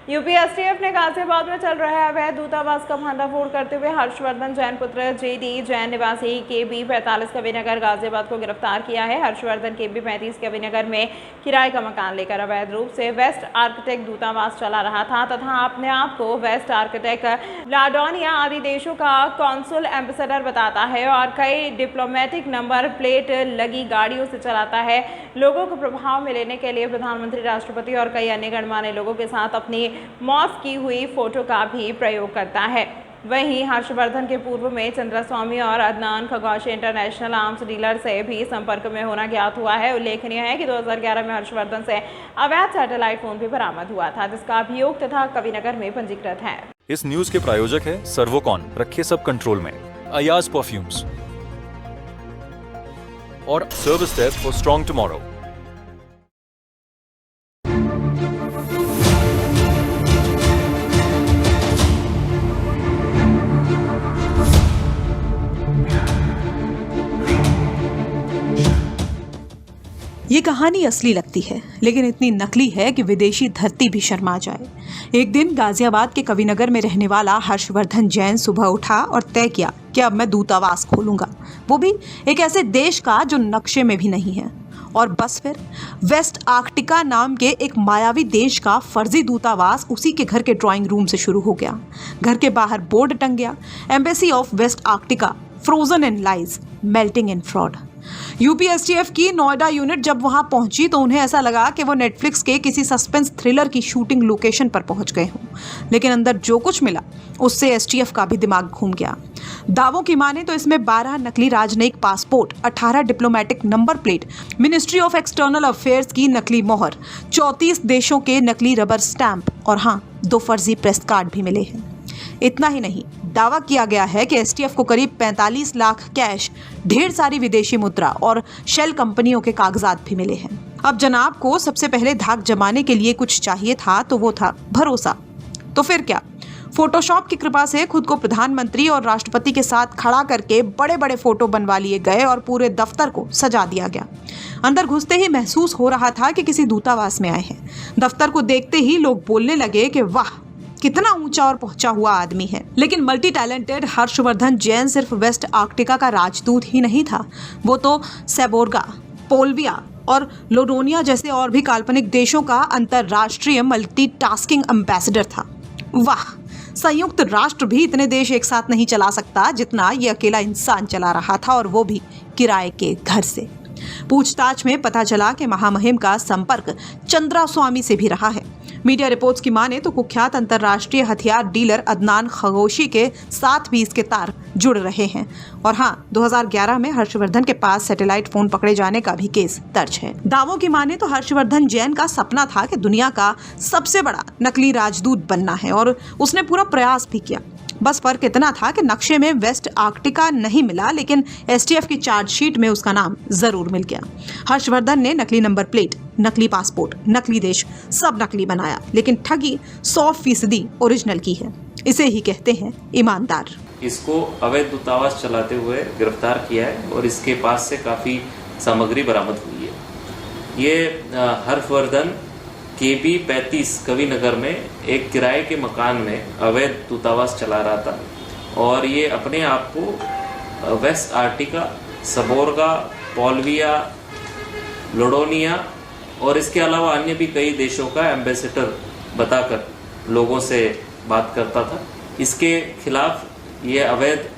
UP STF ने गाजियाबाद में चल रहे अवैध दूतावास का भंडाफोड़ करते हुए हर्षवर्धन जैन पुत्र जेडी जैन निवासी KB 45 कविनगर गाजियाबाद को गिरफ्तार किया है। हर्षवर्धन KB 35 कविनगर में किराए का मकान लेकर अवैध रूप से वेस्ट आर्कटिक दूतावास चला रहा था तथा अपने आप को वेस्ट आर्कटिक, लाडोनिया आदि देशों का कॉन्सुल एम्बेसडर बताता है और कई डिप्लोमेटिक नंबर प्लेट लगी गाड़ियों से चलाता है। लोगों को प्रभाव में लेने के लिए प्रधानमंत्री, राष्ट्रपति और कई अन्य गणमान्य लोगों के साथ अपनी मॉर्फ की हुई फोटो का भी प्रयोग करता है। वहीं हर्षवर्धन के पूर्व में चंद्रास्वामी और अदनान खगोशी इंटरनेशनल आर्म्स डीलर से भी संपर्क में होना ज्ञात हुआ है। उल्लेखनीय है कि 2011 में हर्षवर्धन से अवैध सैटेलाइट फोन भी बरामद हुआ था जिसका अभियोग तथा कविनगर में पंजीकृत है। इस न्यूज के प्रायोजक है सर्वोकॉन, रखे सब कंट्रोल में, अयाज परफ्यूम्स और service desk for strong tomorrow. ये कहानी असली लगती है लेकिन इतनी नकली है कि विदेशी धरती भी शर्मा जाए। एक दिन गाजियाबाद के कविनगर में रहने वाला हर्षवर्धन जैन सुबह उठा और तय किया कि अब मैं दूतावास खोलूंगा, वो भी एक ऐसे देश का जो नक्शे में भी नहीं है। और बस फिर वेस्ट आर्कटिका नाम के एक मायावी देश का फर्जी दूतावास उसी के घर के ड्राइंग रूम से शुरू हो गया। घर के बाहर बोर्ड टंग गया, embassy of West Arctica, frozen in lies, melting in fraud. UP STF की नोएडा यूनिट जब वहां पहुंची तो उन्हें ऐसा लगा कि वो नेटफ्लिक्स के किसी सस्पेंस थ्रिलर की शूटिंग लोकेशन पर पहुंच गए हों। लेकिन अंदर जो कुछ मिला उससे एसटीएफ का भी दिमाग घूम गया। दावों की माने तो इसमें 12 नकली राजनयिक passport, 18 diplomatic number plate, ministry of external affairs की नकली मोहर, 34 देशों के नकली रबर स्टैंप और हाँ, 2 फर्जी प्रेस कार्ड भी मिले हैं। इतना ही नहीं, दावा किया गया है कि एसटीएफ को करीब 45 लाख कैश, ढेर सारी विदेशी मुद्रा और शेल कंपनियों के कागजात भी मिले हैं। अब जनाब को सबसे पहले धाक जमाने के लिए कुछ चाहिए था तो वो था भरोसा। तो फिर क्या, फोटोशॉप की कृपा से खुद को प्रधानमंत्री और राष्ट्रपति के साथ खड़ा करके बड़े बड़े फोटो बनवा लिए गए और पूरे दफ्तर को सजा दिया गया। अंदर घुसते ही महसूस हो रहा था कि किसी दूतावास में आए हैं। दफ्तर को देखते ही लोग बोलने लगे कि वाह, कितना ऊंचा और पहुंचा हुआ आदमी है। लेकिन मल्टी टैलेंटेड हर्षवर्धन जैन सिर्फ वेस्ट आर्कटिका का राजदूत ही नहीं था, वो तो सेबोर्गा, पोल्विया और लोडोनिया जैसे और भी काल्पनिक देशों का अंतरराष्ट्रीय मल्टीटास्किंग एम्बेसडर था। वाह, संयुक्त राष्ट्र भी इतने देश एक साथ नहीं चला सकता जितना ये अकेला इंसान चला रहा था, और वो भी किराए के घर से। पूछताछ में पता चला कि महामहिम का संपर्क चंद्रास्वामी से भी रहा है। मीडिया रिपोर्ट्स की माने तो कुख्यात अंतरराष्ट्रीय हथियार डीलर अदनान खगोशी के साथ भी इसके तार जुड़ रहे हैं। और हाँ, 2011 में हर्षवर्धन के पास सैटेलाइट फोन पकड़े जाने का भी केस दर्ज है। दावों की माने तो हर्षवर्धन जैन का सपना था कि दुनिया का सबसे बड़ा नकली राजदूत बनना है और उसने पूरा प्रयास भी किया। बस फर्क इतना था कि नक्शे में वेस्ट आर्कटिका नहीं मिला, लेकिन एसटीएफ की चार्जशीट में उसका नाम जरूर मिल गया। हर्षवर्धन ने नकली नंबर प्लेट, नकली पासपोर्ट, नकली देश, सब नकली बनाया, लेकिन ठगी 100% ओरिजिनल की है। इसे ही कहते हैं ईमानदार। इसको अवैध दूतावास चलाते हुए गिरफ्तार किया है और इसके पास से काफी सामग्री बरामद हुई है। ये हर्षवर्धन KB 35 कविनगर में एक किराए के मकान में अवैध दूतावास चला रहा था और ये अपने आप को वेस्ट आर्कटिका, सबोर्गा, पोल्विया, लोडोनिया और इसके अलावा अन्य भी कई देशों का एम्बेसडर बताकर लोगों से बात करता था। इसके खिलाफ ये अवैध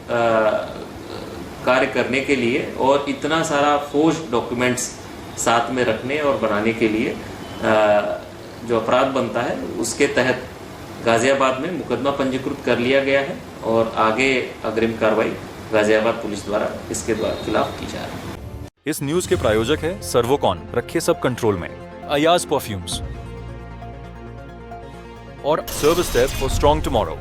कार्य करने के लिए और इतना सारा फोर्ज डॉक्यूमेंट्स साथ में रखने और बनाने के लिए जो अपराध बनता है उसके तहत गाजियाबाद में मुकदमा पंजीकृत कर लिया गया है और आगे अग्रिम कार्रवाई गाजियाबाद पुलिस द्वारा इसके खिलाफ की जा रही है। इस न्यूज के प्रायोजक है सर्वोकॉन, रखे सब कंट्रोल में, अयाज परफ्यूम्स और service desk for strong tomorrow.